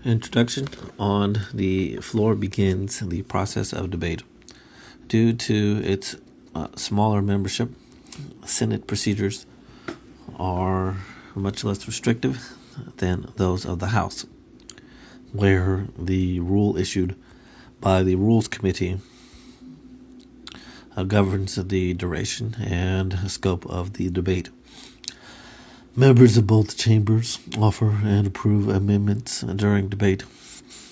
Introduction. On the floor begins the process of debate. Due to its smaller membership, Senate procedures are much less restrictive than those of the House, where the rule issued by the Rules Committee governs the duration and scope of the debate. Members of both chambers offer and approve amendments during debate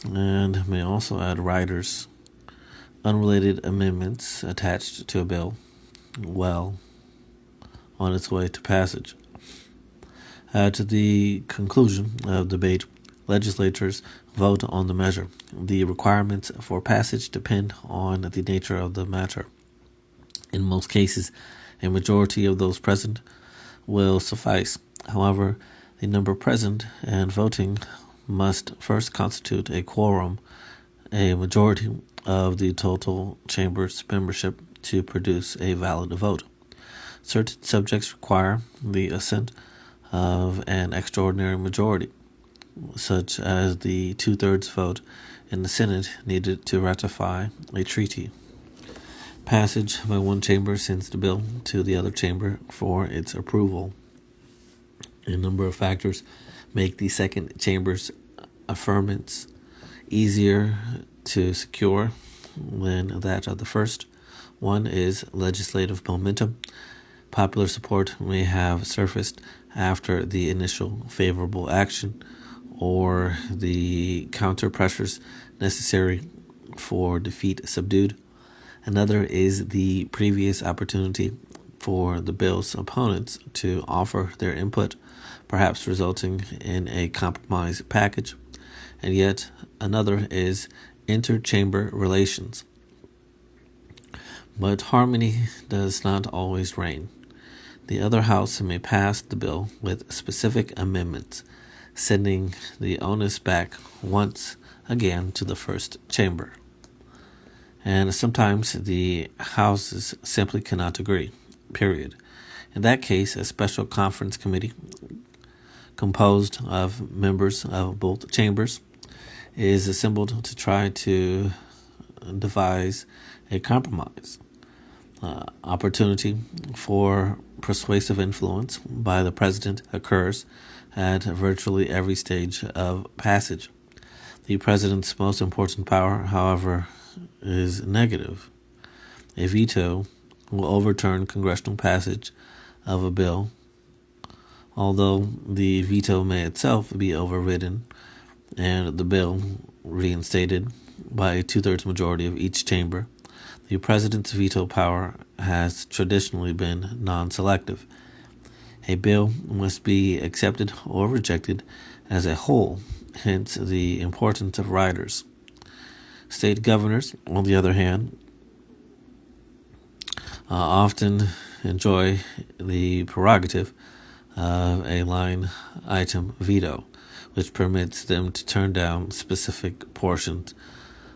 and may also add riders, unrelated amendments attached to a bill while on its way to passage. At the conclusion of debate, legislators vote on the measure. The requirements for passage depend on the nature of the matter. In most cases, a majority of those present will suffice. However, the number present and voting must first constitute a quorum, a majority of the total chamber's membership, to produce a valid vote. Certain subjects require the assent of an extraordinary majority, such as the 2/3 vote in the Senate needed to ratify a treaty. Passage by one chamber sends the bill to the other chamber for its approval. A number of factors make the second chamber's affirmance easier to secure than that of the first. One is legislative momentum. Popular support may have surfaced after the initial favorable action or the counter pressures necessary for defeat subdued. Another is the previous opportunity for the bill's opponents to offer their input, perhaps resulting in a compromise package. And yet another is inter-chamber relations. But harmony does not always reign. The other house may pass the bill with specific amendments, sending the onus back once again to the first chamber. And sometimes the houses simply cannot agree, period. In that case, a special conference committee composed of members of both chambers is assembled to try to devise a compromise. Opportunity for persuasive influence by the president occurs at virtually every stage of passage. The president's most important power, however, is negative. A veto will overturn congressional passage of a bill, although the veto may itself be overridden and the bill reinstated by a 2/3 majority of each chamber. The president's veto power has traditionally been non-selective. A bill must be accepted or rejected as a whole, hence the importance of riders. State governors, on the other hand, often enjoy the prerogative of a line item veto, which permits them to turn down specific portions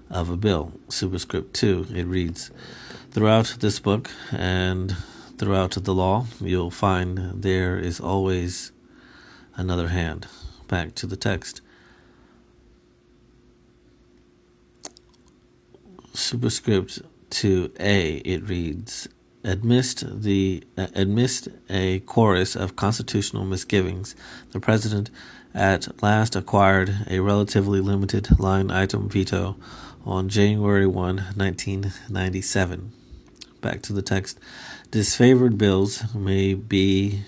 of a bill. Superscript 2, it reads, "Throughout this book and throughout the law, you'll find there is always another hand." Back to the text. Superscript 2a, it reads, Amidst a chorus of constitutional misgivings, the president at last acquired a relatively limited line item veto on January 1, 1997. Back to the text. Disfavored bills may be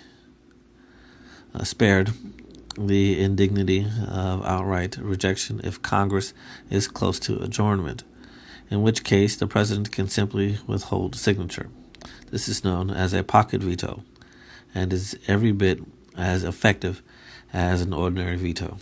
spared the indignity of outright rejection if Congress is close to adjournment, in which case the president can simply withhold signature. This is known as a pocket veto and is every bit as effective as an ordinary veto.